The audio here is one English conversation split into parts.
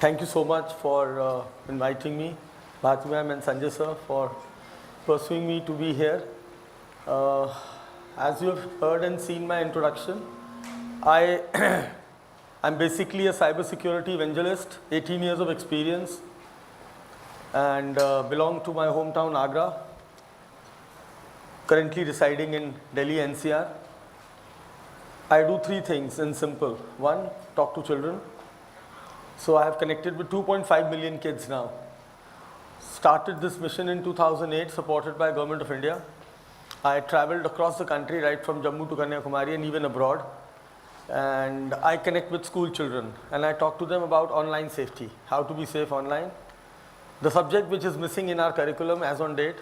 Thank you so much for inviting me, Bharti ma'am and Sanjay sir, for pursuing me to be here. As you have heard and seen my introduction, I am basically a cybersecurity evangelist, 18 years of experience, and belong to my hometown Agra, currently residing in Delhi NCR. I do three things in simple. One, talk to children. So I have connected with 2.5 million kids now. Started this mission in 2008, supported by Government of India. I traveled across the country, right from Jammu to Kanyakumari and even abroad. And I connect with school children and I talk to them about online safety, how to be safe online. The subject which is missing in our curriculum as on date,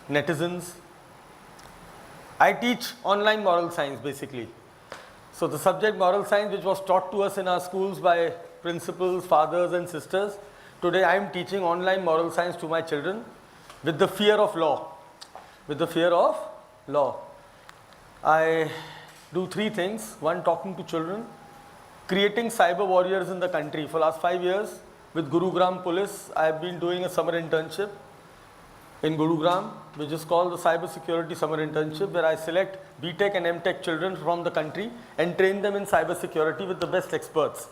netizens. I teach online moral science basically. So the subject moral science, which was taught to us in our schools by principals, fathers and sisters, today I am teaching online moral science to my children with the fear of law. With the fear of law. I do three things. One, talking to children, creating cyber warriors in the country. For last 5 years with Gurugram Police, I have been doing a summer internship in Gurugram, which is called the Cyber Security Summer Internship, where I select BTech and MTech children from the country and train them in cyber security with the best experts.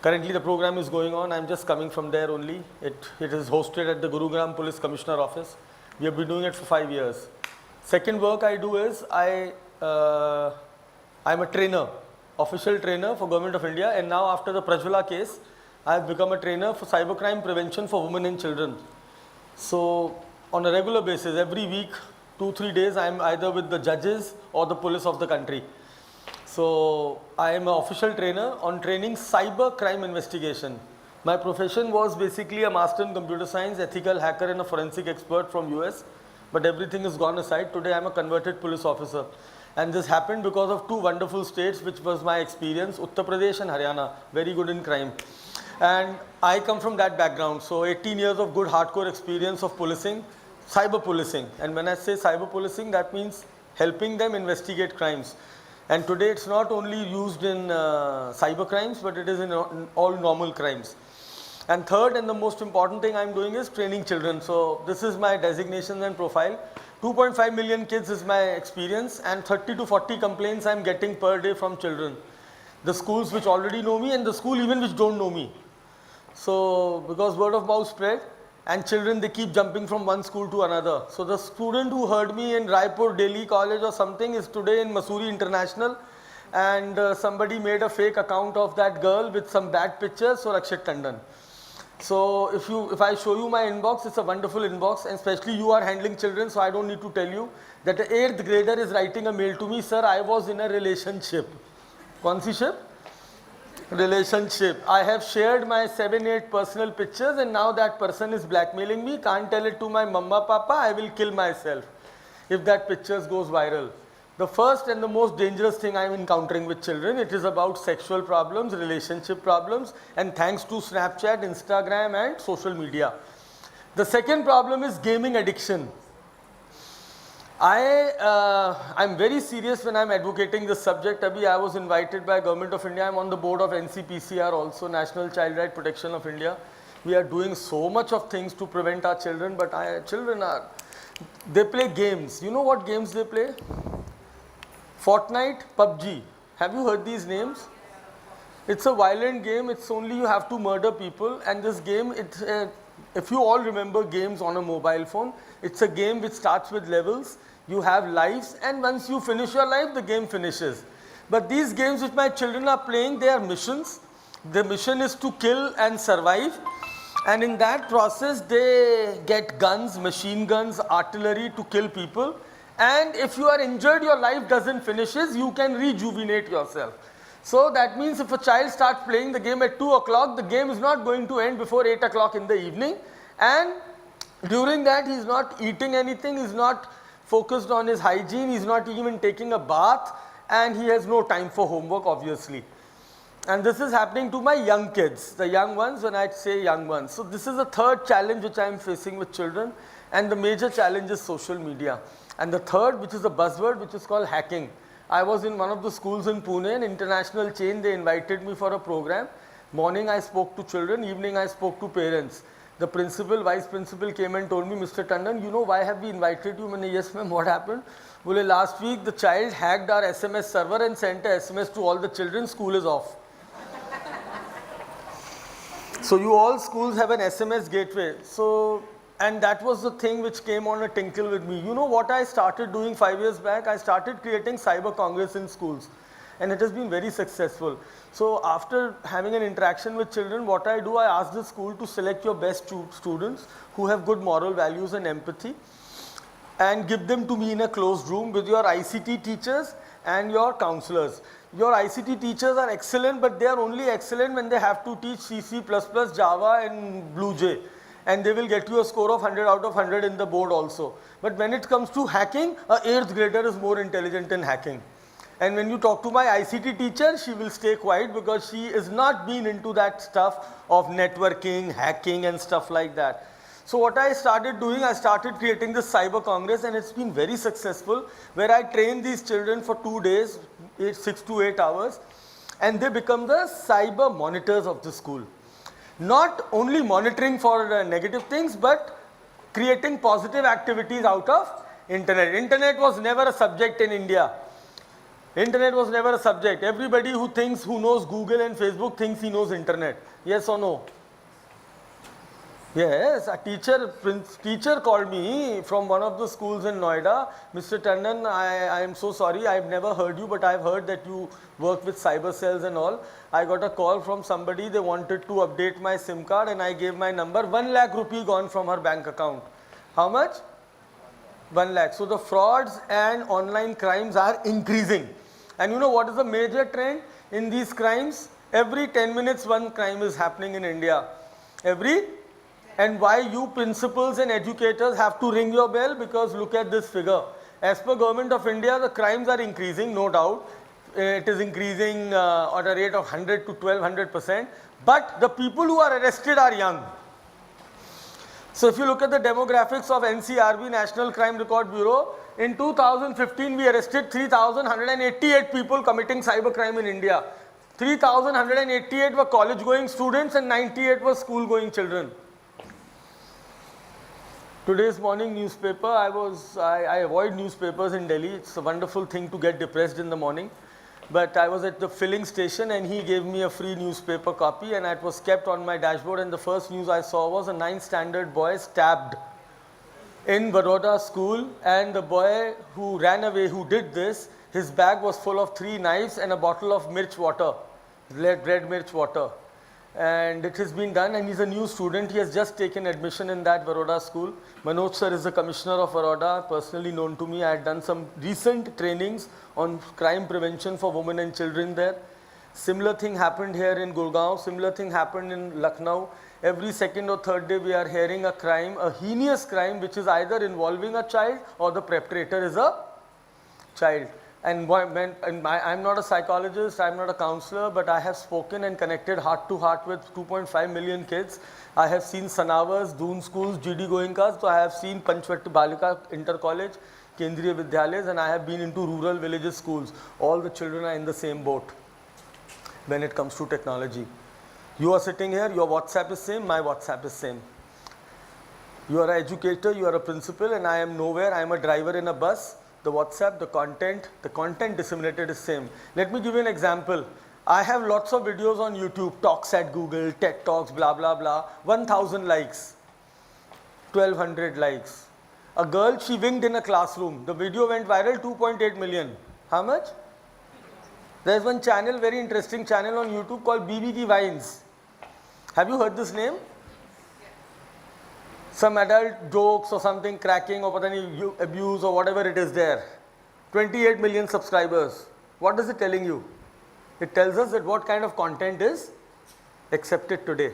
Currently the program is going on. I am just coming from there only. It is hosted at the Gurugram Police Commissioner office. We have been doing it for 5 years. Second work I do is I am a trainer, official trainer for Government of India, and now after the Prajwala case, I have become a trainer for cybercrime prevention for women and children. So on a regular basis, every week, 2-3 days, I am either with the judges or the police of the country. So I am an official trainer on training cyber crime investigation. My profession was basically a master in computer science, ethical hacker and a forensic expert from US. But everything has gone aside. Today I am a converted police officer. And this happened because of two wonderful states, which was my experience, Uttar Pradesh and Haryana, very good in crime. And I come from that background. So 18 years of good hardcore experience of policing, cyber policing. And when I say cyber policing, that means helping them investigate crimes. And today it's not only used in cyber crimes, but it is in all normal crimes. And third and the most important thing I'm doing is training children. So this is my designation and profile. 2.5 million kids is my experience, and 30 to 40 complaints I'm getting per day from children. The schools which already know me and the school even which don't know me. So because word of mouth spread, and children, they keep jumping from one school to another. So the student who heard me in Raipur, Delhi College or something is today in Mussoorie International, and somebody made a fake account of that girl with some bad pictures, so R.Tandon. So if I show you my inbox, it's a wonderful inbox, and especially you are handling children, so I don't need to tell you that an 8th grader is writing a mail to me, sir, I was in a relationship. Kaunsi ship? Relationship. I have shared my 7-8 personal pictures, and now that person is blackmailing me. Can't tell it to my mama, papa, I will kill myself if that pictures goes viral. The first and the most dangerous thing I am encountering with children, it is about sexual problems, relationship problems, and thanks to Snapchat, Instagram and social media. The second problem is gaming addiction. I'm very serious when I'm advocating this subject. I was invited by Government of India. I'm on the board of NCPCR also, National Child Right Protection of India. We are doing so much of things to prevent our children, but they play games. You know what games they play? Fortnite, PUBG. Have you heard these names? It's a violent game. It's only you have to murder people, and this game, if you all remember games on a mobile phone, it's a game which starts with levels. You have lives, and once you finish your life, the game finishes. But these games which my children are playing, they are missions. The mission is to kill and survive, and in that process they get guns, machine guns, artillery to kill people. And if you are injured, your life doesn't finishes, you can rejuvenate yourself. So that means if a child starts playing the game at 2 o'clock, the game is not going to end before 8 o'clock in the evening, and during that he is not eating anything, he is not focused on his hygiene, he is not even taking a bath, and he has no time for homework obviously. And this is happening to my young kids, the young ones, when I say young ones. So this is the third challenge which I am facing with children, and the major challenge is social media. And the third, which is a buzzword, which is called hacking. I was in one of the schools in Pune, an international chain, they invited me for a program. Morning I spoke to children, evening I spoke to parents. The principal, vice principal came and told me, Mr. Tandon, you know why have we invited you? Maine, yes ma'am, what happened? Well, last week the child hacked our SMS server and sent a SMS to all the children, school is off. So you all schools have an SMS gateway. So, and that was the thing which came on a tinkle with me. You know what I started doing 5 years back? I started creating cyber congress in schools. And it has been very successful. So after having an interaction with children, what I do, I ask the school to select your best students who have good moral values and empathy and give them to me in a closed room with your ICT teachers and your counselors. Your ICT teachers are excellent, but they are only excellent when they have to teach C, C++, Java and BlueJ. And they will get you a score of 100 out of 100 in the board also. But when it comes to hacking, a 8th grader is more intelligent in hacking. And when you talk to my ICT teacher, she will stay quiet because she is not been into that stuff of networking, hacking and stuff like that. So what I started doing, I started creating this cyber congress and it's been very successful where I train these children for 2 days, 6 to 8 hours and they become the cyber monitors of the school. Not only monitoring for negative things but creating positive activities out of internet. Internet was never a subject in India. Internet was never a subject. Everybody who knows Google and Facebook thinks he knows internet. Yes or no? Yes, a teacher called me from one of the schools in Noida. Mr. Tandon, I am so sorry, I have never heard you, but I have heard that you work with cyber cells and all. I got a call from somebody, they wanted to update my SIM card and I gave my number. 1 lakh rupee gone from her bank account. How much? 1 lakh. So the frauds and online crimes are increasing. And you know what is the major trend in these crimes? Every 10 minutes one crime is happening in India. And why you principals and educators have to ring your bell? Because look at this figure. As per Government of India, the crimes are increasing, no doubt. It is increasing at a rate of 100 to 1200%. But the people who are arrested are young. So if you look at the demographics of NCRB, National Crime Record Bureau, in 2015 we arrested 3,188 people committing cybercrime in India. 3,188 were college going students and 98 were school going children. Today's morning newspaper, I avoid newspapers in Delhi. It's a wonderful thing to get depressed in the morning. But I was at the filling station and he gave me a free newspaper copy and it was kept on my dashboard and the first news I saw was a 9th standard boy stabbed in Baroda school and the boy who ran away, who did this, his bag was full of 3 knives and a bottle of mirch water, red mirch water. And it has been done and he's a new student. He has just taken admission in that Baroda school. Manoj sir is the commissioner of Baroda, personally known to me. I had done some recent trainings on crime prevention for women and children there. Similar thing happened here in Gurgaon, similar thing happened in Lucknow. Every second or third day we are hearing a crime, a heinous crime which is either involving a child or the perpetrator is a child. And I'm not a psychologist, I'm not a counselor, but I have spoken and connected heart to heart with 2.5 million kids. I have seen Sanavas, Doon schools, GD Goenkas, so I have seen Panchvat Balika Inter College, Kendriya Vidyalayas, and I have been into rural villages schools. All the children are in the same boat when it comes to technology. You are sitting here, your WhatsApp is same, my WhatsApp is same. You are an educator, you are a principal, and I am nowhere, I am a driver in a bus. The WhatsApp, the content disseminated is same. Let me give you an example. I have lots of videos on YouTube, talks at Google, TED Talks, blah, blah, blah. 1,000 likes, 1,200 likes. A girl, she winged in a classroom. The video went viral, 2.8 million. How much? There is one channel, very interesting channel on YouTube called BB Ki Vines. Have you heard this name? Some adult jokes or something cracking or abuse or whatever it is there. 28 million subscribers. What is it telling you? It tells us that what kind of content is accepted today.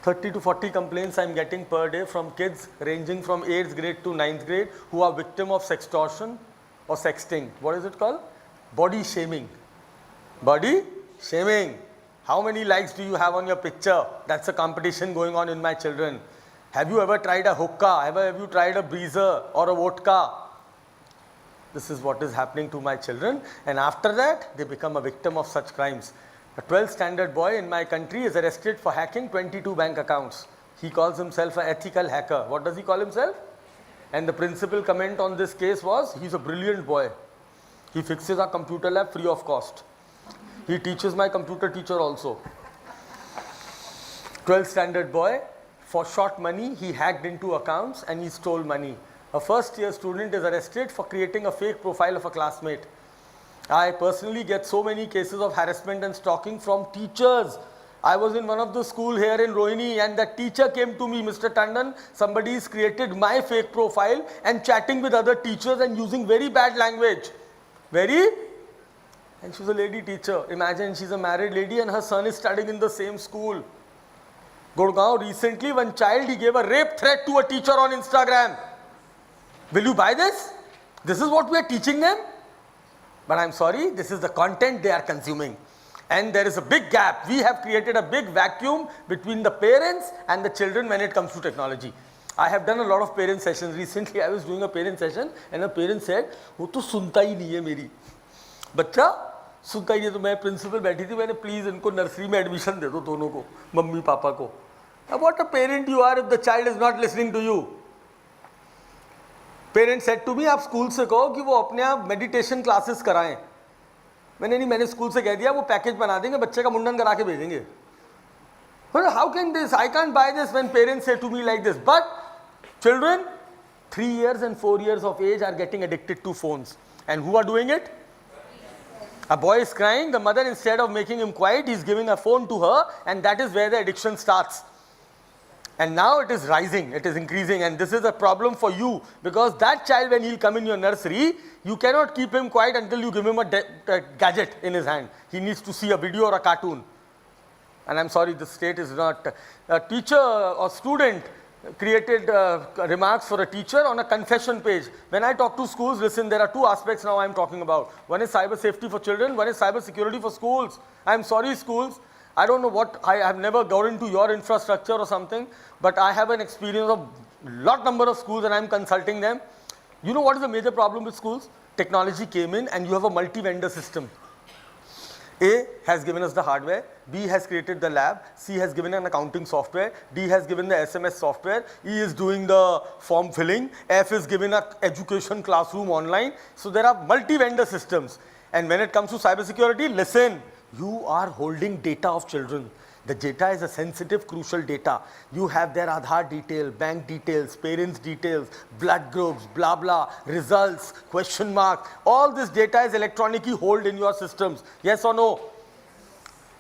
30 to 40 complaints I am getting per day from kids ranging from 8th grade to 9th grade who are victim of sextortion or sexting. What is it called? Body shaming. Body shaming. How many likes do you have on your picture? That's a competition going on in my children. Have you ever tried a hookah? Have you tried a breezer or a vodka? This is what is happening to my children, and after that they become a victim of such crimes. A 12th standard boy in my country is arrested for hacking 22 bank accounts. He calls himself an ethical hacker. What does he call himself? And the principal comment on this case was, he's a brilliant boy. He fixes our computer lab free of cost. He teaches my computer teacher also. 12th standard boy, for short money, he hacked into accounts and he stole money. A first year student is arrested for creating a fake profile of a classmate. I personally get so many cases of harassment and stalking from teachers. I was in one of the school here in Rohini and the teacher came to me, Mr. Tandon, somebody has created my fake profile and chatting with other teachers and using very bad language. And she's a lady teacher. Imagine she's a married lady and her son is studying in the same school. Gurgaon, recently one child, he gave a rape threat to a teacher on Instagram. Will you buy this? This is what we are teaching them? But I'm sorry, this is the content they are consuming. And there is a big gap. We have created a big vacuum between the parents and the children when it comes to technology. I have done a lot of parent sessions. Recently I was doing a parent session and a parent said, "वो तो सुनता ही नहीं है मेरी बच्चा सुनता ही नहीं." तो मैं प्रिंसिपल बैठी थी, मैंने प्लीज इनको नर्सरी में एडमिशन दे दो दोनों को, मम्मी पापा को. What a parent you are if the child is not listening to you. Parent said to me, आप स्कूल से कहो कि वो अपने आप मेडिटेशन क्लासेस कराएं. मैंने स्कूल से कह दिया वो पैकेज बना देंगे, बच्चे का मुंडन करा के भेजेंगे. How can this? I can't buy this when parents say to me like this. But children 3 years and 4 years of age are getting addicted to phones. And who are doing it? A boy is crying, the mother, instead of making him quiet, is giving a phone to her, and that is where the addiction starts. And now it is rising, it is increasing, and this is a problem for you, because that child, when he'll come in your nursery, you cannot keep him quiet until you give him a gadget in his hand. He needs to see a video or a cartoon. And I'm sorry, the state is not. A teacher or student created remarks for a teacher on a confession page. When I talk to schools, listen, there are two aspects now I'm talking about. One is cyber safety for children, one is cyber security for schools. I'm sorry, schools. I don't know what, I have never got into your infrastructure or something, but I have an experience of lot number of schools and I'm consulting them. You know what is the major problem with schools? Technology came in and you have a multi-vendor system. A has given us the hardware, B has created the lab, C has given an accounting software, D has given the SMS software, E is doing the form filling, F is given an education classroom online. So there are multi-vendor systems. And when it comes to cybersecurity, listen, you are holding data of children. The data is a sensitive, crucial data. You have their Aadhaar detail, bank details, parents details, blood groups, blah blah, results, question mark. All this data is electronically held in your systems. Yes or no?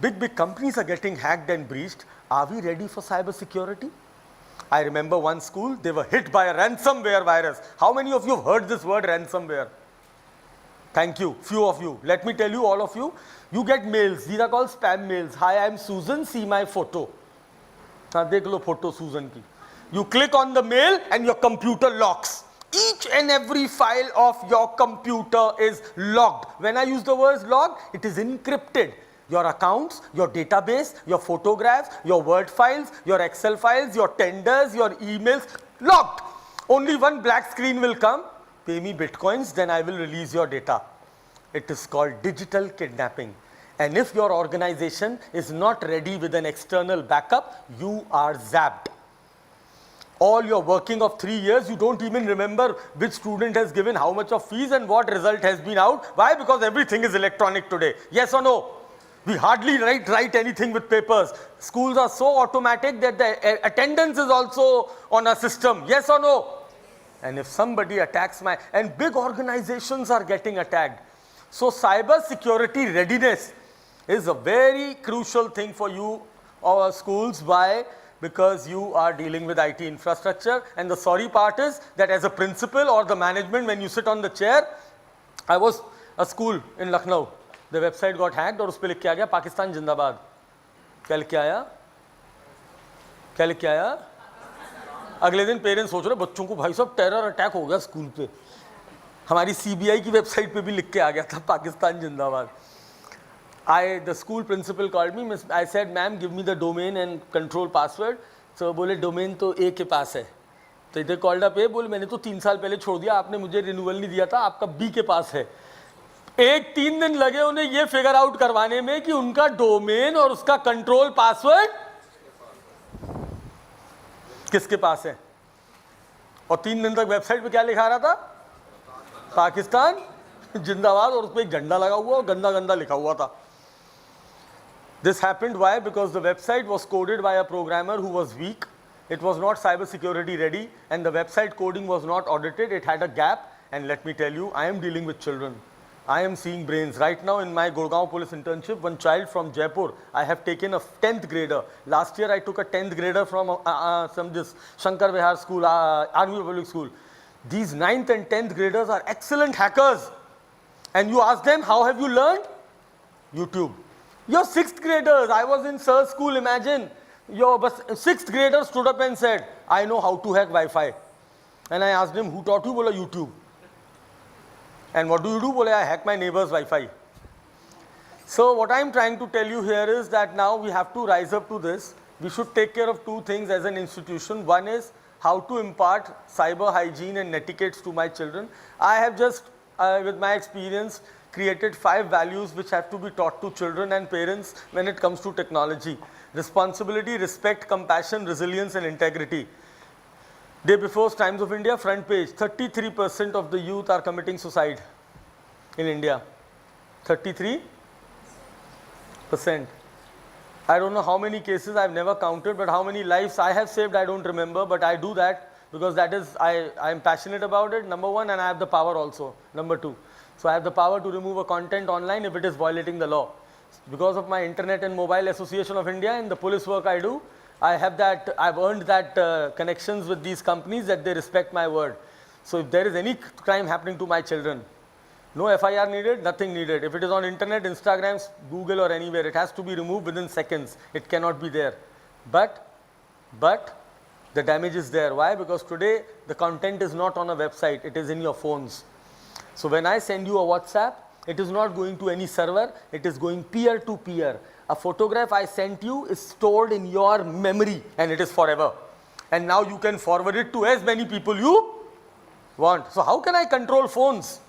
Big companies are getting hacked and breached. Are we ready for cyber security? I remember one school, they were hit by a ransomware virus. How many of you have heard this word ransomware? Thank you, few of you. Let me tell you, all of you, you get mails. These are called spam mails. Hi, I am Susan, see my photo. Dekh lo photo Susan ki. You click on the mail and your computer locks. Each and every file of your computer is logged. When I use the word log, it is encrypted. Your accounts, your database, your photographs, your Word files, your Excel files, your tenders, your emails, logged. Only one black screen will come. Pay me bitcoins, then I will release your data. It is called digital kidnapping. And if your organization is not ready with an external backup, you are zapped. All your working of 3 years, you don't even remember which student has given how much of fees and what result has been out. Why? Because everything is electronic today. Yes or no? We hardly write anything with papers. Schools are so automatic that the attendance is also on a system. Yes or no? And if somebody attacks and big organizations are getting attacked. So cyber security readiness is a very crucial thing for you or schools. Why? Because you are dealing with IT infrastructure, and the sorry part is that as a principal or the management, when you sit on the chair, I was a school in Lucknow, the website got hacked और उस पे लिख के आ गया पाकिस्तान जिंदाबाद. क्या लिख के आया? क्या लिख के आया? अगले दिन पेरेंट्स सोच रहे बच्चों को भाई साहब टेरर अटैक हो गया स्कूल पे. हमारी CBI की वेबसाइट पे भी लिख के आ गया था पाकिस्तान जिंदाबाद. The school principal called me. I said, ma'am, give me the domain and control password. So बोले domain तो A के पास है. तो they called up A, बोले मैंने तो 3 साल पहले छोड़ दिया, आपने मुझे रिन्यूअल नहीं दिया था, आपका B के पास है. एक 3 दिन लगे उन्हें ये फिगर आउट करवाने में कि उनका डोमेन और उसका कंट्रोल पासवर्ड किसके पास है। और 3 दिन तक वेबसाइट पे क्या लिखा रहा था, पाकिस्तान जिंदाबाद, और उस पर एक झंडा लगा हुआ और गंदा गंदा लिखा हुआ था। This happened why? Because the website was coded by a programmer who was weak. It was not cyber security ready, and the website coding was not audited. It had a gap. And let me tell you, I am dealing with children. I am seeing brains. Right now in my Gurgaon police internship, one child from Jaipur, I have taken a 10th grader. Last year I took a 10th grader from some this Shankar Vihar school, Army Public School. These 9th and 10th graders are excellent hackers. And you ask them, how have you learned? YouTube. Your 6th graders, I was in Sir's school, imagine. Your 6th grader stood up and said, I know how to hack Wi-Fi. And I asked him, who taught you? Bola, YouTube. And what do you do? Bola, I hack my neighbor's Wi-Fi. So what I am trying to tell you here is that now we have to rise up to this. We should take care of 2 things as an institution. One is how to impart cyber hygiene and etiquettes to my children. I have just, with my experience, created 5 values which have to be taught to children and parents when it comes to technology. Responsibility, respect, compassion, resilience and integrity. Day before Times of India front page, 33% of the youth are committing suicide in India. 33%. I don't know how many cases, I've never counted, but how many lives I have saved I don't remember, but I do that because that is, I am passionate about it, number 1, and I have the power also, number 2. So I have the power to remove a content online if it is violating the law. Because of my Internet and Mobile Association of India and the police work I do, I have that, I've earned that connections with these companies that they respect my word. So if there is any crime happening to my children, no FIR needed, nothing needed. If it is on internet, Instagram, Google or anywhere, it has to be removed within seconds. It cannot be there. But the damage is there. Why? Because today the content is not on a website, it is in your phones. So when I send you a WhatsApp, it is not going to any server, it is going peer to peer. A photograph I sent you is stored in your memory and it is forever. And now you can forward it to as many people you want. So how can I control phones?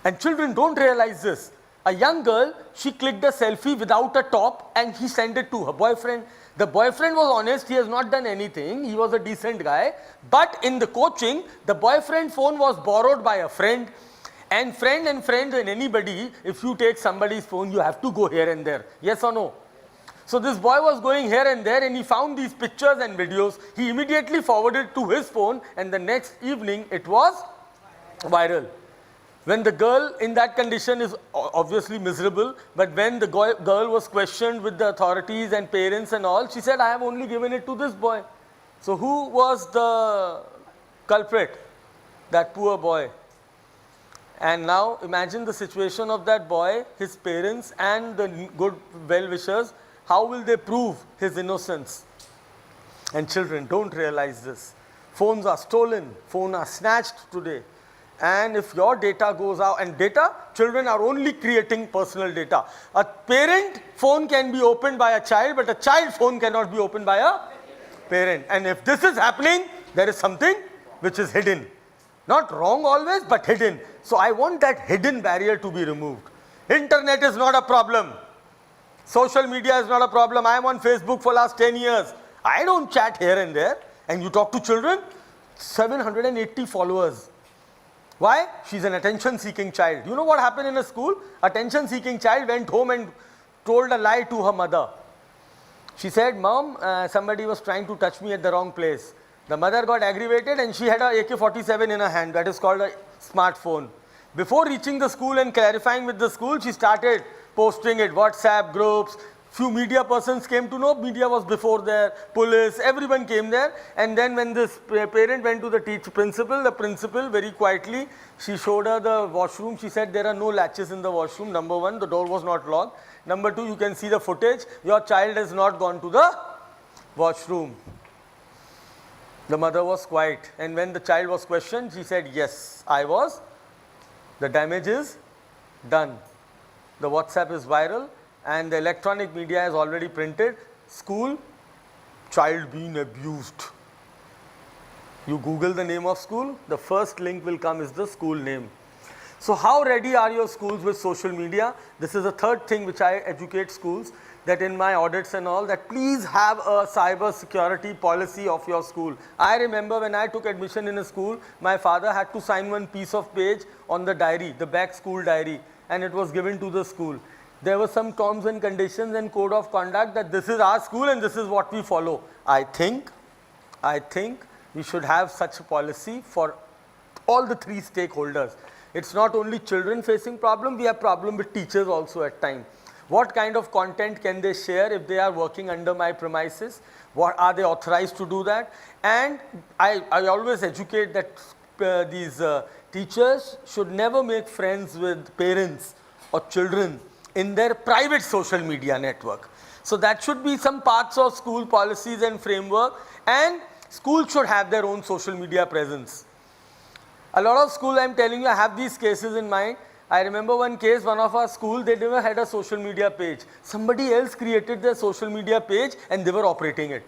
And children don't realize this. A young girl, she clicked a selfie without a top and he sent it to her boyfriend. The boyfriend was honest, he has not done anything, he was a decent guy. But in the coaching, the boyfriend phone was borrowed by a friend. And friend and anybody, if you take somebody's phone, you have to go here and there. Yes or no? So this boy was going here and there and he found these pictures and videos. He immediately forwarded to his phone and the next evening it was viral. When the girl in that condition is obviously miserable, but when the girl was questioned with the authorities and parents and all, she said, I have only given it to this boy. So who was the culprit? That poor boy. And now imagine the situation of that boy, his parents and the good well-wishers. How will they prove his innocence? And children don't realize this. Phones are stolen, phones are snatched today. And if your data goes out, and data, children are only creating personal data. A parent phone can be opened by a child, but a child phone cannot be opened by a parent. And if this is happening, there is something which is hidden. Not wrong always, but hidden. So I want that hidden barrier to be removed. Internet is not a problem. Social media is not a problem. I am on Facebook for last 10 years. I don't chat here and there. And you talk to children, 780 followers. Why? She's an attention-seeking child. You know what happened in a school? Attention-seeking child went home and told a lie to her mother. She said, Mom, somebody was trying to touch me at the wrong place. The mother got aggravated and she had a AK-47 in her hand. That is called a smartphone. Before reaching the school and clarifying with the school, she started posting it, WhatsApp groups. Few media persons came to know, media was before there, police, everyone came there. And then when this parent went to the principal, the principal very quietly, she showed her the washroom. She said there are no latches in the washroom. Number 1, the door was not locked. Number 2, you can see the footage. Your child has not gone to the washroom. The mother was quiet. And when the child was questioned, she said, yes, I was. The damage is done. The WhatsApp is viral. And the electronic media has already printed, school, child being abused. You Google the name of school, the first link will come is the school name. So how ready are your schools with social media? This is the third thing which I educate schools, that in my audits and all, that please have a cyber security policy of your school. I remember when I took admission in a school, my father had to sign one piece of page on the diary, the back school diary, and it was given to the school. There were some terms and conditions and code of conduct that this is our school and this is what we follow. I think we should have such a policy for all the three stakeholders. It's not only children facing problem, we have problem with teachers also at times. What kind of content can they share if they are working under my premises? What are they authorized to do that? And I always educate that these teachers should never make friends with parents or children in their private social media network. So that should be some parts of school policies and framework, and schools should have their own social media presence. A lot of schools, I'm telling you, I have these cases in mind. I remember one case, one of our school, they never had a social media page. Somebody else created their social media page and they were operating it.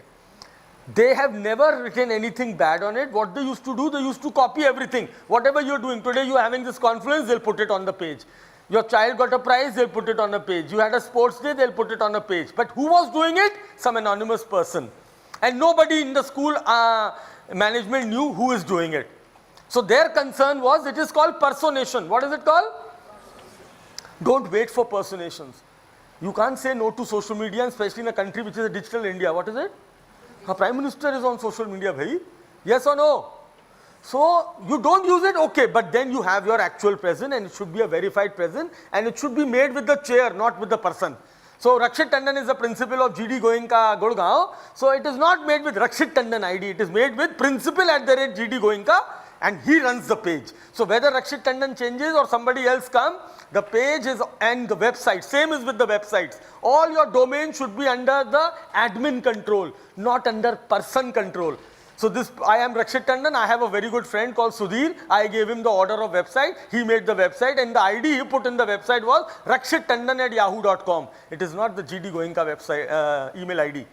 They have never written anything bad on it. What they used to do, they used to copy everything. Whatever you're doing, today you're having this conference, they'll put it on the page. Your child got a prize, they'll put it on a page. You had a sports day, they'll put it on a page. But who was doing it? Some anonymous person. And nobody in the school management knew who is doing it. So their concern was, it is called personation. What is it called? Don't wait for personations. You can't say no to social media, especially in a country which is a digital India. What is it? Our Prime Minister is on social media, bhai. Yes or no? So you don't use it, okay, but then you have your actual presence and it should be a verified presence and it should be made with the chair, not with the person. So R.Tandon Workshop is the principal of GD Goenka Gurgaon. So it is not made with R.Tandon ID, it is made with principal@GD Goenka, and he runs the page. So whether R.Tandon changes or somebody else come, the page is, and the website, same is with the websites. All your domain should be under the admin control, not under person control. So this, I am R.Tandon, I have a very good friend called Sudhir. I gave him the order of website, he made the website, and the ID he put in the website was R.Tandon@yahoo.com. It is not the GD Goenka website, email ID.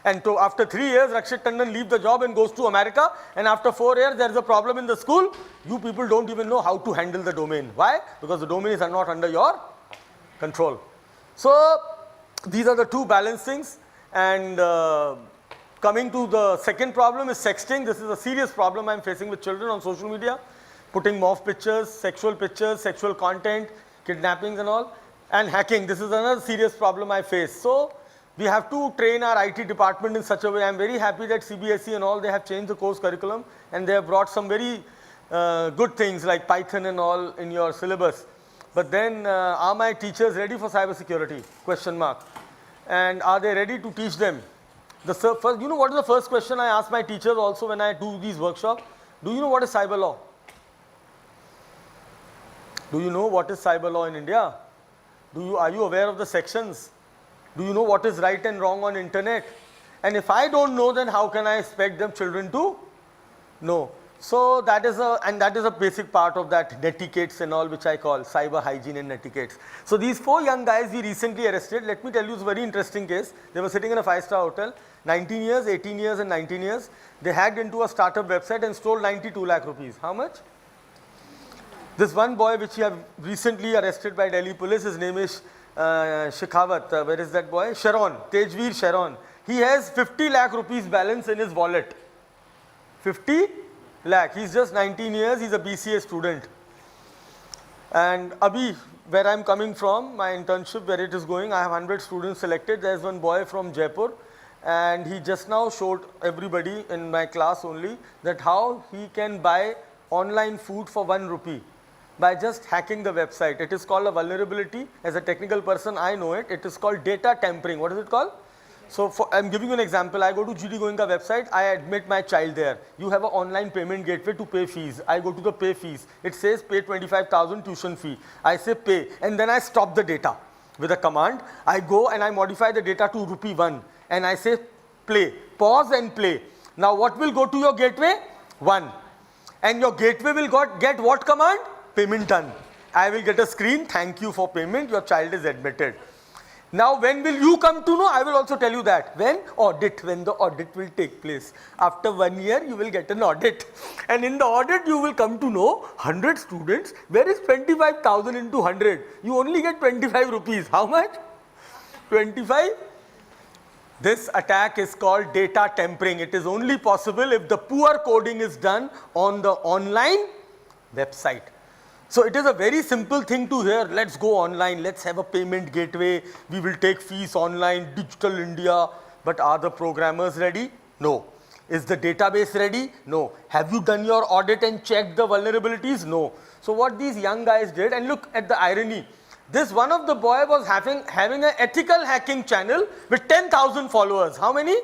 And so after 3 years, R.Tandon leaves the job and goes to America, and after 4 years, there is a problem in the school. You people don't even know how to handle the domain. Why? Because the domain is not under your control. So these are the two balanced things. And coming to the second problem is sexting. This is a serious problem I'm facing with children on social media. Putting morph pictures, sexual content, kidnappings and all. And hacking. This is another serious problem I face. So we have to train our IT department in such a way. I'm very happy that CBSE and all, they have changed the course curriculum and they have brought some very good things like Python and all in your syllabus. But then are my teachers ready for cyber security? Question mark. And are they ready to teach them? First, you know what is the first question I ask my teachers also when I do these workshops? Do you know what is cyber law? Do you know what is cyber law in India? Are you aware of the sections? Do you know what is right and wrong on internet? And if I don't know, then how can I expect them children to know? So that is a basic part of that netiquettes and all, which I call cyber hygiene and netiquettes. So these 4 young guys we recently arrested. Let me tell you, it's a very interesting case. They were sitting in a 5-star hotel, 19 years, 18 years and 19 years. They hacked into a startup website and stole 92 lakh rupees. How much? This one boy which we have recently arrested by Delhi police, his name is Shekhawat. Where is that boy? Sharon, Tejveer Sharon. He has 50 lakh rupees balance in his wallet. 50 lakh. He's just 19 years. He's a BCA student. And Abhi, where I'm coming from, my internship, where it is going, I have 100 students selected. There's one boy from Jaipur, and he just now showed everybody in my class only that how he can buy online food for 1 rupee by just hacking the website. It is called a vulnerability. As a technical person, I know it. It is called data tampering. What is it called? So I'm giving you an example. I go to GD Goenka website. I admit my child there. You have an online payment gateway to pay fees. I go to the pay fees. It says pay 25,000 tuition fee. I say pay, and then I stop the data with a command. I go and I modify the data to rupee 1, and I say play, pause and play. Now what will go to your gateway? 1. And your gateway will get what command? Payment done. I will get a screen, thank you for payment, your child is admitted. Now when will you come to know? I will also tell you that. When the audit will take place. After 1 year you will get an audit, and in the audit you will come to know 100 students, where is 25,000 into 100? You only get 25 rupees. How much? 25. This attack is called data tampering. It is only possible if the poor coding is done on the online website. So it is a very simple thing to hear, let's go online, let's have a payment gateway, we will take fees online, digital India. But are the programmers ready? No. Is the database ready? No. Have you done your audit and checked the vulnerabilities? No. So what these young guys did, and look at the irony, this one of the boy was having an ethical hacking channel with 10,000 followers. How many?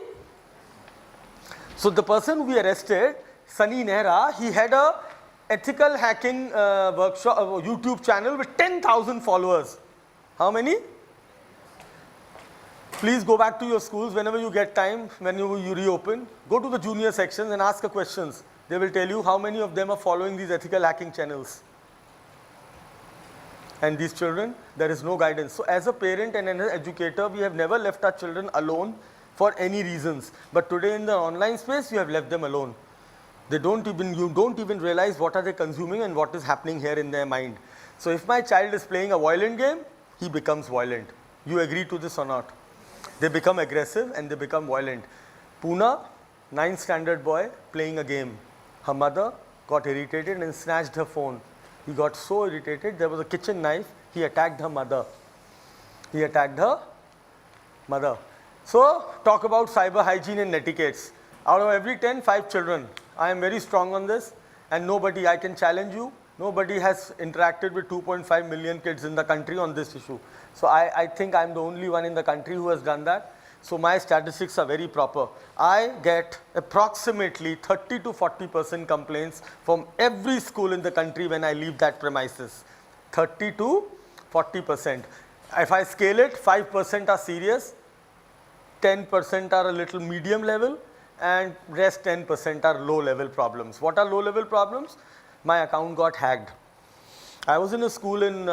So the person we arrested, Sunny Nehra, he had a ethical hacking workshop, YouTube channel with 10,000 followers. How many? Please go back to your schools whenever you get time, when you reopen. Go to the junior sections and ask questions. They will tell you how many of them are following these ethical hacking channels. And these children, there is no guidance. So as a parent and an educator, we have never left our children alone for any reasons. But today in the online space, you have left them alone. You don't even realize what are they consuming and what is happening here in their mind. So if my child is playing a violent game, he becomes violent. You agree to this or not? They become aggressive and they become violent. Pune, 9th standard boy playing a game. Her mother got irritated and snatched her phone. He got so irritated, there was a kitchen knife, he attacked her mother. So talk about cyber hygiene and etiquettes. Out of every 10, 5 children. I am very strong on this, and nobody, I can challenge you, nobody has interacted with 2.5 million kids in the country on this issue. So I think I am the only one in the country who has done that. So my statistics are very proper. I get approximately 30 to 40% complaints from every school in the country when I leave that premises. 30 to 40%. If I scale it, 5% are serious, 10% are a little medium level, and rest 10% are low level problems. What are low level problems? My account got hacked. I was in a school in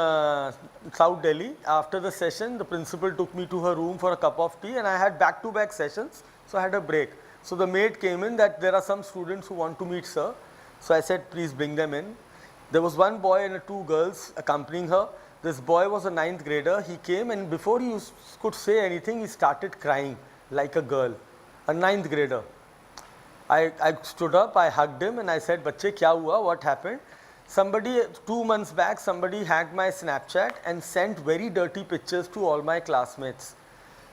South Delhi. After the session, the principal took me to her room for a cup of tea, and I had back-to-back sessions, so I had a break. So the maid came in that there are some students who want to meet sir. So I said, please bring them in. There was one boy and 2 girls accompanying her. This boy was a 9th grader. He came, and before he could say anything, he started crying like a girl, a 9th grader. I stood up, I hugged him, and I said, "Bacche, kya hua? What happened?" Somebody, 2 months back, somebody hacked my Snapchat and sent very dirty pictures to all my classmates.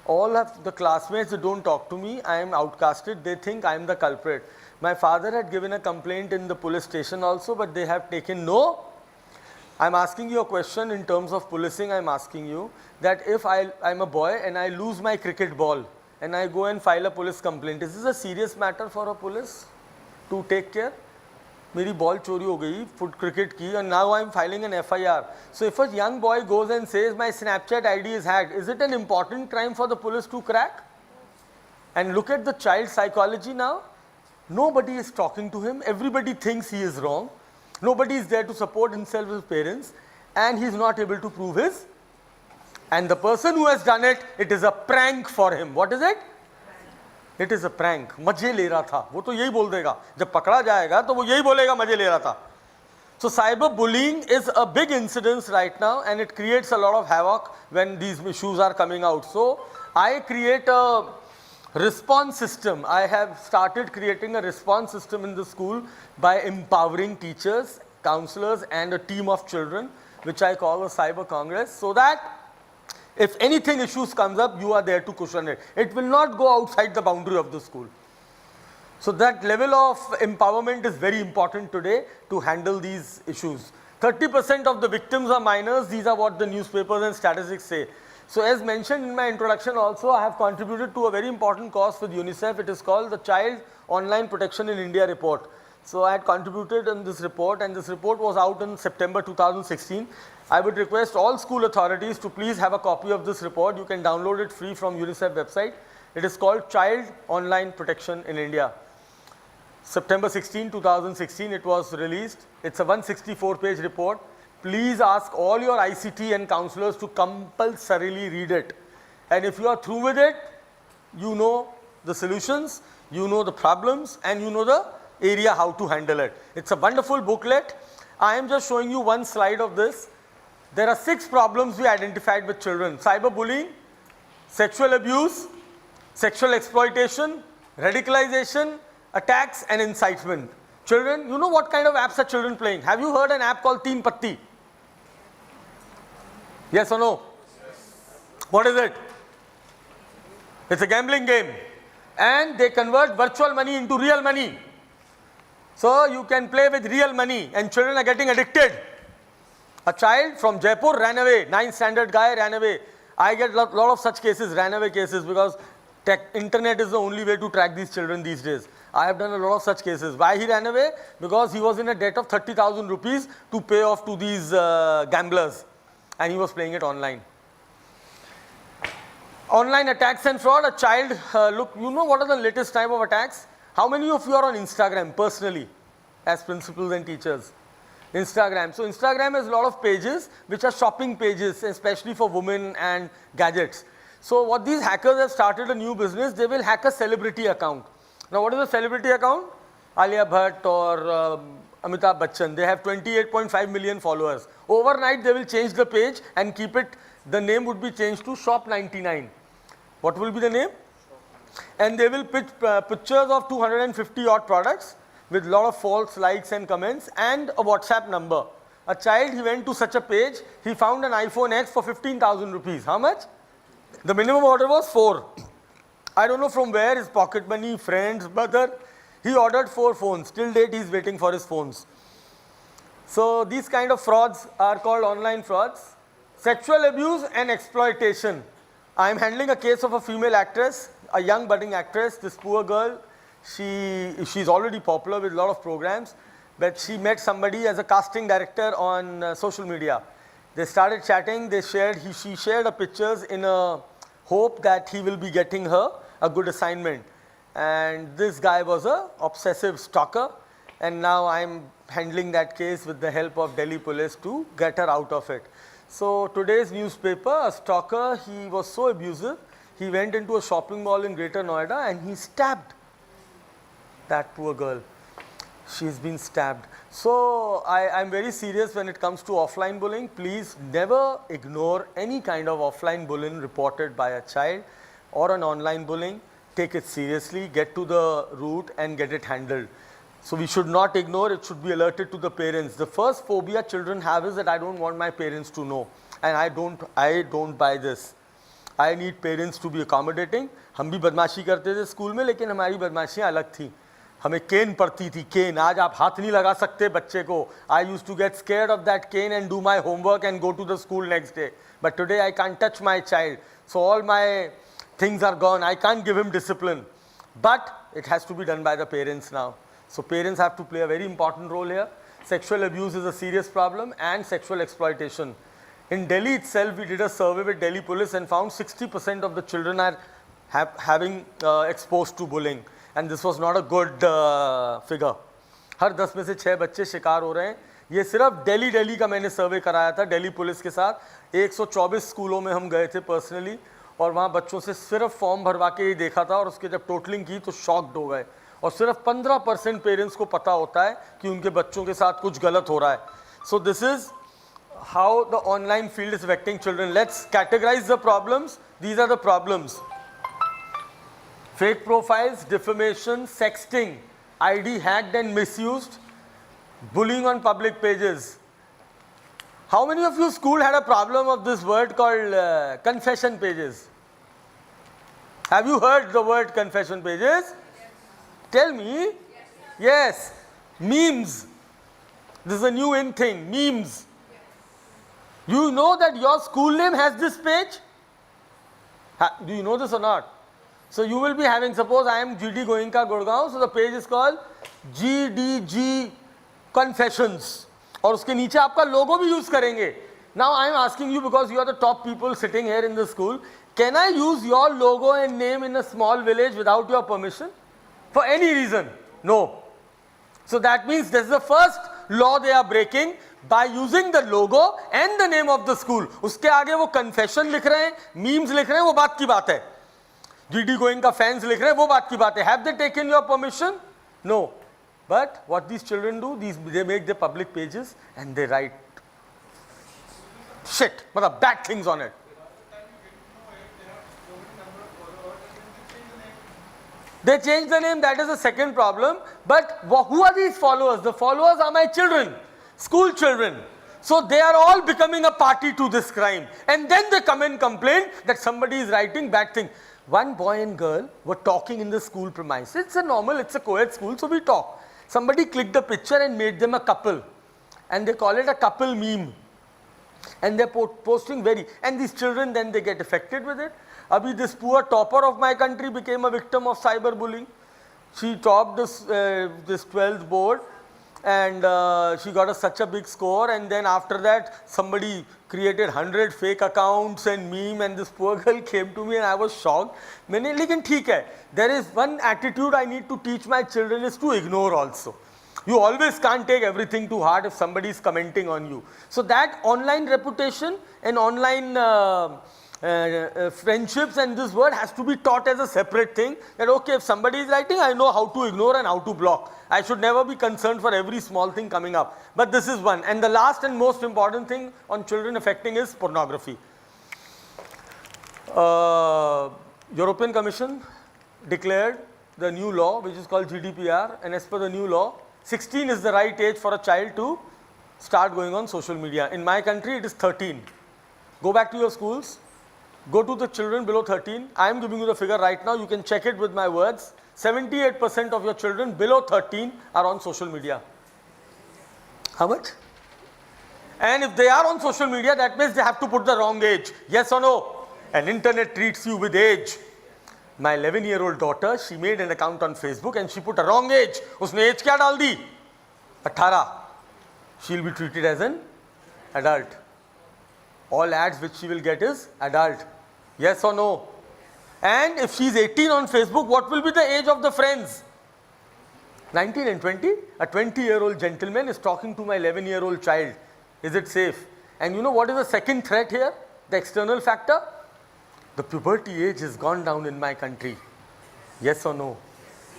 All of the classmates, they don't talk to me. I am outcasted. They think I am the culprit. My father had given a complaint in the police station also, but they have taken no. I'm asking you a question in terms of policing. I'm asking you that if I'm a boy and I lose my cricket ball and I go and file a police complaint, is this a serious matter for a police to take care? मेरी ball चोरी हो गई foot cricket की, and now I'm filing an FIR. So if a young boy goes and says my Snapchat ID is hacked, is it an important crime for the police to crack? And look at the child psychology now. Nobody is talking to him. Everybody thinks he is wrong. Nobody is there to support himself as parents, and he is not able to prove his. And the person who has done it, it is a prank for him. What is it? It is a prank. मजे ले रहा था. वो तो यही बोल देगा. जब पकड़ा जाएगा तो वो यही बोलेगा मजे ले रहा था. So cyber bullying is a big incidence right now, and it creates a lot of havoc when these issues are coming out. So I create a response system. I have started creating a response system in the school by empowering teachers, counselors, and a team of children, which I call a cyber congress, so that if anything issues comes up, you are there to cushion it. It will not go outside the boundary of the school. So that level of empowerment is very important today to handle these issues. 30% of the victims are minors. These are what the newspapers and statistics say. So as mentioned in my introduction also, I have contributed to a very important cause with UNICEF. It is called the Child Online Protection in India report. So I had contributed in this report, and this report was out in September 2016. I would request all school authorities to please have a copy of this report. You can download it free from UNICEF website. It is called Child Online Protection in India. September 16, 2016 it was released. It's a 164-page report. Please ask all your ICT and counselors to compulsorily read it. And if you are through with it, you know the solutions, you know the problems, and you know the area how to handle it. It's a wonderful booklet. I am just showing you one slide of this. There are 6 problems we identified with children: cyberbullying, sexual abuse, sexual exploitation, radicalization, attacks, and incitement. Children, you know what kind of apps are children playing? Have you heard an app called Teen Patti? Yes or no? Yes. What is it? It's a gambling game. And they convert virtual money into real money. So you can play with real money, and children are getting addicted. A child from Jaipur ran away, 9th standard guy ran away. I get lot of such cases, ran away cases, because internet is the only way to track these children these days. I have done a lot of such cases. Why he ran away? Because he was in a debt of 30,000 rupees to pay off to these gamblers, and he was playing it online. Online attacks and fraud. A child, look, you know what are the latest type of attacks? How many of you are on Instagram personally as principals and teachers? Instagram. So Instagram has a lot of pages which are shopping pages, especially for women and gadgets. So what these hackers have started a new business. They will hack a celebrity account. Now what is a celebrity account? Alia Bhatt or Amitabh Bachchan. They have 28.5 million followers. Overnight they will change the page and keep it, the name would be changed to Shop 99. What will be the name? And they will pitch pictures of 250 odd products with lot of false likes and comments and a WhatsApp number. A child, he went to such a page, he found an iPhone X for 15,000 rupees. How much? The minimum order was 4. I don't know from where, his pocket money, friends, brother. He ordered 4 phones. Till date he is waiting for his phones. So these kind of frauds are called online frauds. Sexual abuse and exploitation. I am handling a case of a female actress, a young budding actress. This poor girl, she's already popular with a lot of programs, but she met somebody as a casting director on social media. They started chatting, she shared her pictures in a hope that he will be getting her a good assignment. And this guy was a obsessive stalker, and now I am handling that case with the help of Delhi police to get her out of it. So today's newspaper, a stalker, he was so abusive, he went into a shopping mall in Greater Noida and he stabbed that poor girl. She's been stabbed. So I'm very serious when it comes to offline bullying. Please never ignore any kind of offline bullying reported by a child or an online bullying. Take it seriously, get to the root and get it handled. So we should not ignore, it should be alerted to the parents. The first phobia children have is that I don't want my parents to know, and I don't buy this. I need parents to be accommodating. हम भी बदमाशी करते थे school में, लेकिन हमारी बदमाशियाँ अलग थी. हमें केन पड़ती थी, केन. आज आप हाथ नहीं लगा सकते बच्चे को. I used to get scared of that cane and do my homework and go to the school next day. But today I can't touch my child. So all my things are gone. I can't give him discipline. But it has to be done by the parents now. So parents have to play a very important role here. Sexual abuse is a serious problem, and sexual exploitation. In Delhi itself, we did a survey with Delhi police and found 60% of the children are having exposed to bullying. And this was not a good figure. हर 10 में से 6 बच्चे शिकार हो रहे हैं. ये सिर्फ दिल्ली का मैंने सर्वे कराया था दिल्ली पुलिस के साथ. 124 स्कूलों में हम गए थे पर्सनली, और वहाँ बच्चों से सिर्फ फॉर्म भरवा के ही देखा था, और उसके जब टोटलिंग की तो शॉक्ड हो गए. और सिर्फ 15% पेरेंट्स को पता होता है कि उनके बच्चों के साथ कुछ गलत हो रहा है. So this is how the online field is affecting children. Let's categorise the problems. These are the problems. Fake profiles, defamation, sexting, ID hacked and misused, bullying on public pages. How many of you school had a problem of this word called confession pages? Have you heard the word confession pages? Yes. Tell me. Yes. Memes. This is a new in thing, memes. Yes. You know that your school name has this page? Do you know this or not? So you will be having, suppose I am GD Goenka Gurgaon, so the page is called GDG Confessions. और उसके नीचे आपका logo भी use करेंगे. Now I am asking you, because you are the top people sitting here in the school, can I use your logo and name in a small village without your permission? For any reason? No. So that means this is the first law they are breaking. by using the logo and the name of the school. उसके आगे वो confession लिख रहे हैं, memes लिख रहे हैं, वो बात की बात है. GD going का fans लिख रहे हैं, वो बात की बात है. Have they taken your permission? No. But what these children do, they make their public pages and they write shit, मतलब bad things on it. They change the name, that is the second problem. But who are these followers? The followers are my children, school children. So they are all becoming a party to this crime. And then they come and complain that somebody is writing bad things. One boy and girl were talking in the school premises. It's a normal, it's a co-ed school, so we talk. Somebody clicked the picture and made them a couple. And they call it a couple meme. And they're posting and these children then they get affected with it. Abhi, this poor topper of my country became a victim of cyberbullying. She topped this 12th board and she got such a big score, and then after that somebody created 100 fake accounts and meme, and this poor girl came to me and I was shocked. Lekin theek hai, there is one attitude I need to teach my children is to ignore also. You always can't take everything too hard if somebody is commenting on you. So that online reputation and online friendships and this word has to be taught as a separate thing, that okay, if somebody is writing, I know how to ignore and how to block. I should never be concerned for every small thing coming up. But this is one. And the last and most important thing on children affecting is pornography. European Commission declared the new law, which is called GDPR, and as per the new law, 16 is the right age for a child to start going on social media. In my country, it is 13. Go back to your schools. Go to the children below 13. I am giving you the figure right now. You can check it with my words. 78% of your children below 13 are on social media. How much? And if they are on social media, that means they have to put the wrong age. Yes or no? And internet treats you with age. My 11-year-old daughter, she made an account on Facebook and she put a wrong age. Usne age kya dal di? 18. She'll be treated as an adult. All ads which she will get is adult. Yes or no? And if she's 18 on Facebook, what will be the age of the friends? 19 and 20? A 20-year-old gentleman is talking to my 11-year-old child. Is it safe? And you know what is the second threat here? The external factor? The puberty age has gone down in my country. Yes or no?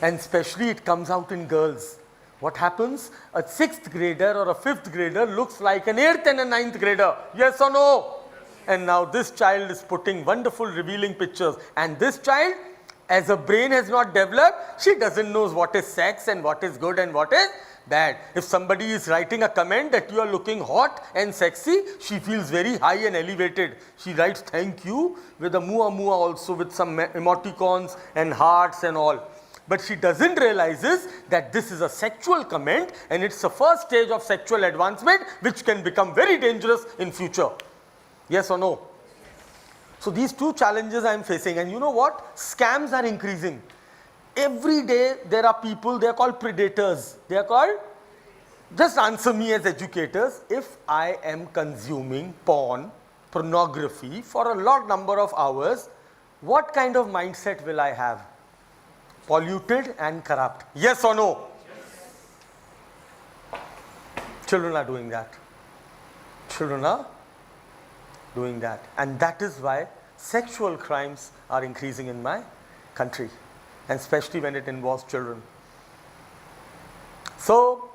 And especially it comes out in girls. What happens? A 6th grader or a 5th grader looks like an 8th and a 9th grader. Yes or no? And now this child is putting wonderful revealing pictures. And this child, as her brain has not developed, she doesn't know what is sex and what is good and what is bad. If somebody is writing a comment that you are looking hot and sexy, she feels very high and elevated. She writes thank you with a mua mua also, with some emoticons and hearts and all. But she doesn't realize that this is a sexual comment and it's the first stage of sexual advancement which can become very dangerous in future. Yes or no? So these two challenges I am facing, and you know what? Scams are increasing. Every day there are people, they are called predators. They are called, just answer me as educators, if I am consuming pornography for a lot number of hours, what kind of mindset will I have? Polluted and corrupt. Yes or no? Yes. Children are doing that. Children are doing that. And that is why sexual crimes are increasing in my country. And especially when it involves children. So,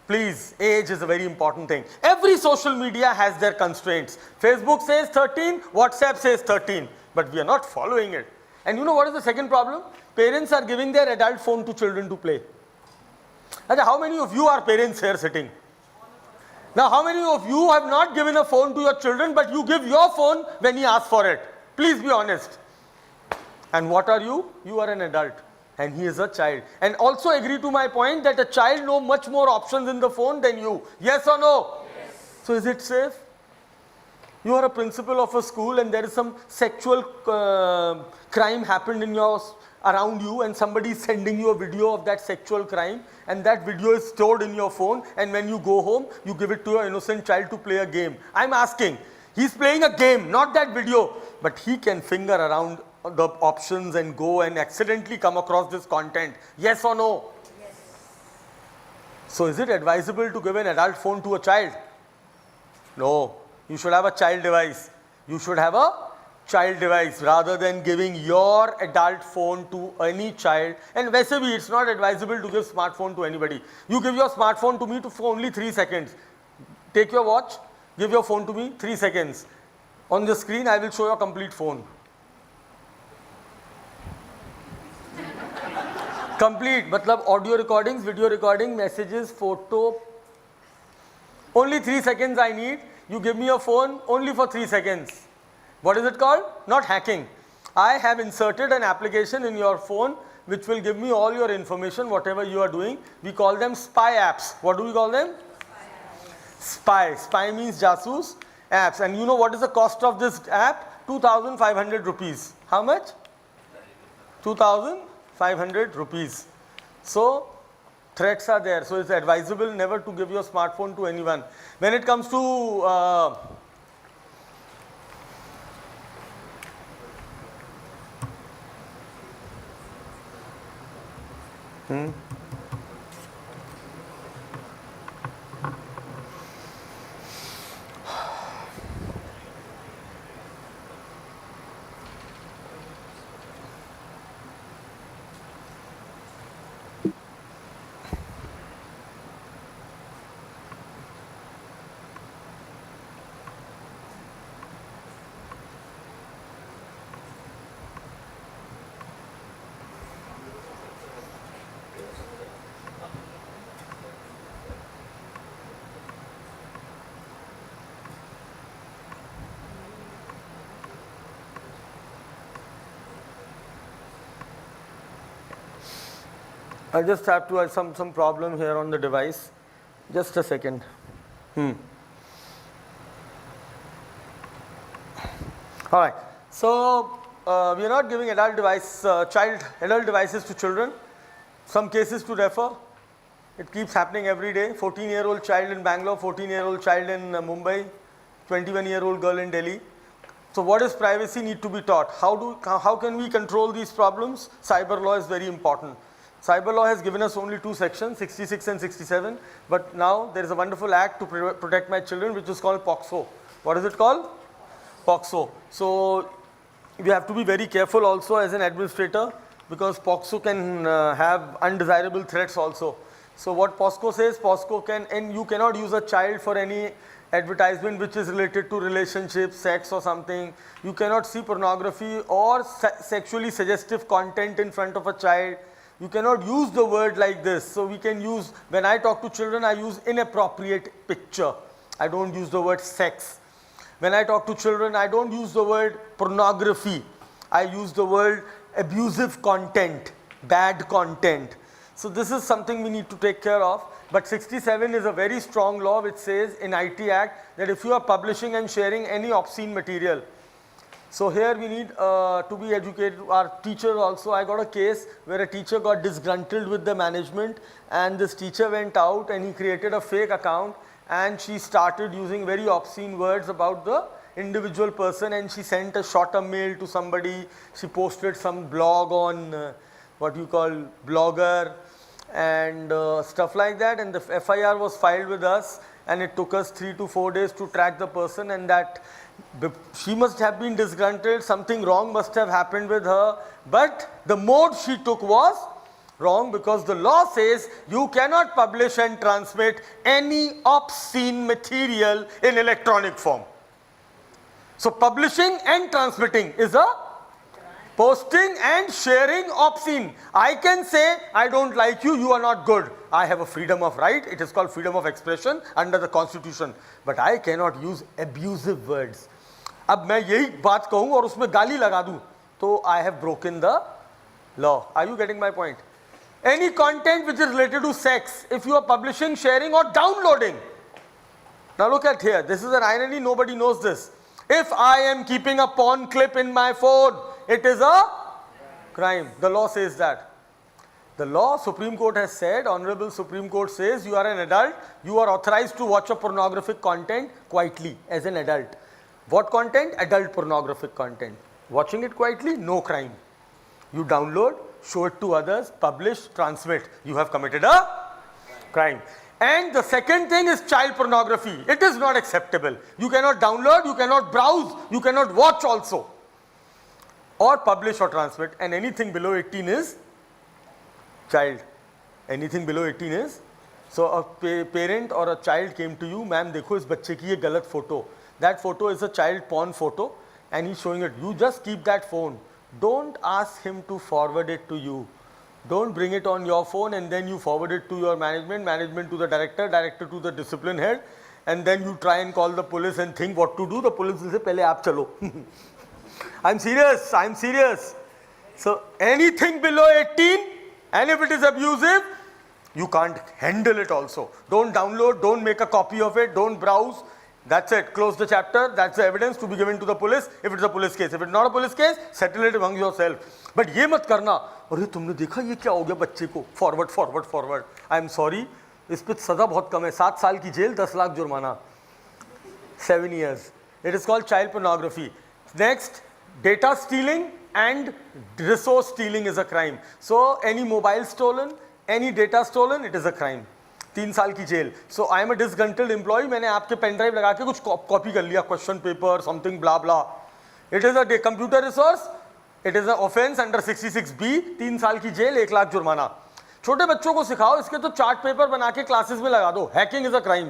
please, age is a very important thing. Every social media has their constraints. Facebook says 13, WhatsApp says 13. But we are not following it. And you know what is the second problem? Parents are giving their adult phone to children to play. How many of you are parents here sitting? Now, how many of you have not given a phone to your children, but you give your phone when he asks for it? Please be honest. And what are you? You are an adult and he is a child. And also agree to my point that a child knows much more options in the phone than you. Yes or no? Yes. So is it safe? You are a principal of a school and there is some sexual crime happened in around you, and somebody is sending you a video of that sexual crime, and that video is stored in your phone, and when you go home, you give it to your innocent child to play a game. I'm asking, he's playing a game, not that video, but he can finger around the options and go and accidentally come across this content. Yes or no? Yes. So is it advisable to give an adult phone to a child? No, you should have a child device. You should have a child device rather than giving your adult phone to any child. And वैसे भी it's not advisable to give smartphone to anybody. You give your smartphone to me for only 3 seconds. Take your watch, give your phone to me, 3 seconds. On the screen I will show your complete phone. Complete, matlab audio recordings, video recording, messages, photo. Only 3 seconds I need. You give me your phone only for 3 seconds. What is it called? Not hacking. I have inserted an application in your phone which will give me all your information, whatever you are doing. We call them spy apps. What do we call them? Spy. Spy means jasoos apps. And you know what is the cost of this app? 2,500 rupees. How much? 2,500 rupees. So threats are there. So it's advisable never to give your smartphone to anyone. When it comes to I just have to have some problem here on the device. Just a second. Alright, so we are not giving adult devices to children. Some cases to refer. It keeps happening every day. 14-year-old child in Bangalore, 14-year-old child in Mumbai, 21-year-old girl in Delhi. So what is privacy need to be taught? How can we control these problems? Cyber law is very important. Cyber law has given us only 2 sections, 66 and 67, but now there is a wonderful act to protect my children which is called POXO. What is it called? POXO. So we have to be very careful also as an administrator because POXO can have undesirable threats also. So what POXO says, POXO can, and you cannot use a child for any advertisement which is related to relationship, sex or something. You cannot see pornography or sexually suggestive content in front of a child. You cannot use the word like this. So we can use, when I talk to children, I use inappropriate picture. I don't use the word sex. When I talk to children, I don't use the word pornography. I use the word abusive content, bad content. So this is something we need to take care of. But 67 is a very strong law which says in IT Act that if you are publishing and sharing any obscene material. So here we need to be educated, our teachers also. I got a case where a teacher got disgruntled with the management and this teacher went out and he created a fake account and she started using very obscene words about the individual person and she sent a shorter mail to somebody. She posted some blog on what you call Blogger and stuff like that, and the FIR was filed with us and it took us 3 to 4 days to track the person, and that she must have been disgruntled, something wrong must have happened with her, but the mode she took was wrong because the law says you cannot publish and transmit any obscene material in electronic form. So publishing and transmitting is a posting and sharing obscene. I can say I don't like you, you are not good. I have a freedom of right, it is called freedom of expression under the constitution, but I cannot use abusive words. अब मैं यही बात कहूँ और उसमें गाली लगा दूँ तो I have broken the law. Are you getting my point? Any content which is related to sex, if you are publishing, sharing or downloading. Now look at here, this is an irony, nobody knows this. If I am keeping a porn clip in my phone, it is a crime. The law says that. The law, Supreme Court has said, Honorable Supreme Court says you are an adult, you are authorized to watch a pornographic content quietly as an adult. What content? Adult pornographic content. Watching it quietly, no crime. You download, show it to others, publish, transmit. You have committed a crime. And the second thing is child pornography. It is not acceptable. You cannot download, you cannot browse, you cannot watch also, or publish or transmit. And anything below 18 is child. Anything below 18 is. So a parent or a child came to you, ma'am, देखो इस बच्चे की ये गलत photo. That photo is a child porn photo, and he's showing it. You just keep that phone. Don't ask him to forward it to you. Don't bring it on your phone and then you forward it to your management, management to the director, director to the discipline head, and then you try and call the police and think what to do. The police will say, "Pehle aap chalo." I'm serious. I'm serious. So anything below 18, and if it is abusive, you can't handle it also. Don't download, don't make a copy of it, don't browse. That's it. Close the chapter. That's the evidence to be given to the police if it's a police case. If it's not a police case, settle it among yourself. But ये मत करना, अरे तुमने देखा ये क्या हो गया बच्चे को, forward forward forward. I am sorry, इस पर सज़ा बहुत कम है, 7 साल की जेल, 10 लाख जुर्माना, 7 years. It is called child pornography. Next, data stealing and resource stealing is a crime. So any mobile stolen, any data stolen, it is a crime. 3 साल की जेल. So I am a disgruntled employee, मैंने आपके pen drive लगा के कुछ copy कर लिया, question paper, something blah blah. It is a computer resource, it is a offence under 66B, 3 साल की जेल, 1 लाख जुर्माना. छोटे बच्चों को सिखाओ, इसके तो चार्ट पेपर बना के क्लासेस में लगा दो. Hacking is a crime.